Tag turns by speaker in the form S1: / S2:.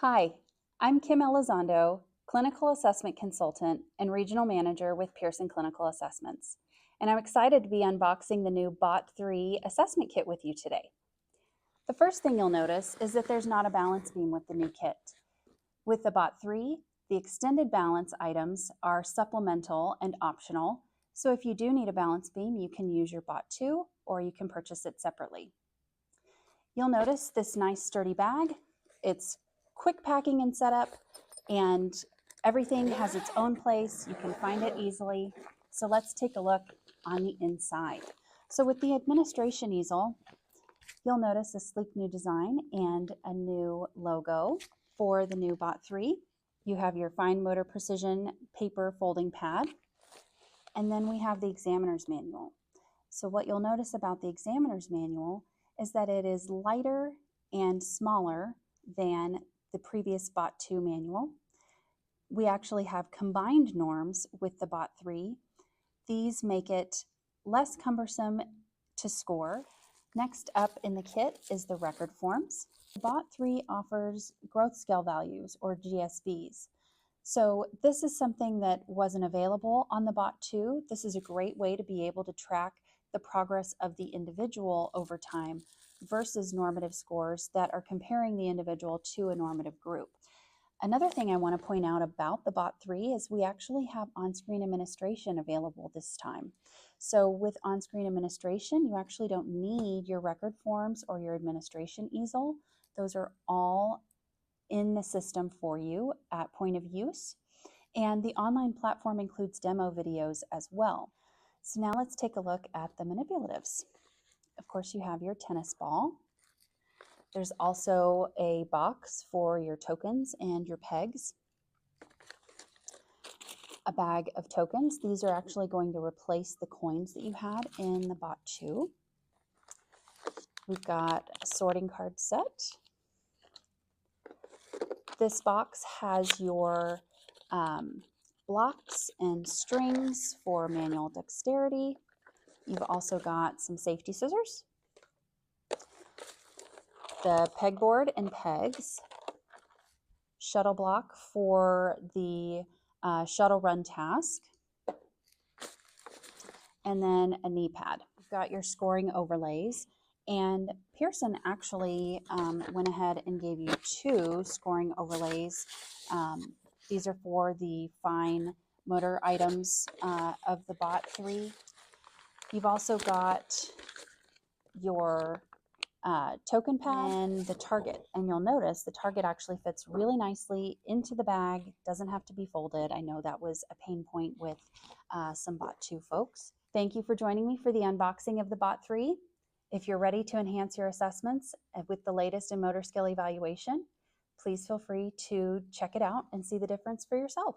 S1: Hi, I'm Kim Elizondo, Clinical Assessment Consultant and Regional Manager with Pearson Clinical Assessments, and I'm excited to be unboxing the new BOT-3 assessment kit with you today. The first thing you'll notice is that there's not a balance beam with the new kit. With the BOT-3, the extended balance items are supplemental and optional, so if you do need a balance beam, you can use your BOT-2 or you can purchase it separately. You'll notice this nice sturdy bag. It's quick packing and setup, and everything has its own place. You can find it easily. So let's take a look on the inside. So with the administration easel, you'll notice a sleek new design and a new logo for the new BOT-3. You have your fine motor precision paper folding pad, and then we have the examiner's manual. So what you'll notice about the examiner's manual is that it is lighter and smaller than the previous BOT-2 manual. We actually have combined norms with the BOT-3. These make it less cumbersome to score. Next up in the kit is the record forms. The BOT-3 offers growth scale values, or GSVs. So this is something that wasn't available on the BOT-2. This is a great way to be able to track the progress of the individual over time versus normative scores that are comparing the individual to a normative group. Another thing I want to point out about the BOT-3 is we actually have on-screen administration available this time. So with on-screen administration, you actually don't need your record forms or your administration easel. Those are all in the system for you at point of use. And the online platform includes demo videos as well. So now let's take a look at the manipulatives. Of course, you have your tennis ball. There's also a box for your tokens and your pegs. A bag of tokens. These are actually going to replace the coins that you had in the BOT-2. We've got a sorting card set. This box has your blocks and strings for manual dexterity. You've also got some safety scissors, the pegboard and pegs, shuttle block for the shuttle run task, and then a knee pad. You've got your scoring overlays, and Pearson actually went ahead and gave you 2 scoring overlays. These are for the fine motor items of the BOT-3. You've also got your token pad and the target. And you'll notice the target actually fits really nicely into the bag, doesn't have to be folded. I know that was a pain point with some BOT-2 folks. Thank you for joining me for the unboxing of the BOT-3. If you're ready to enhance your assessments with the latest in motor skill evaluation, please feel free to check it out and see the difference for yourself.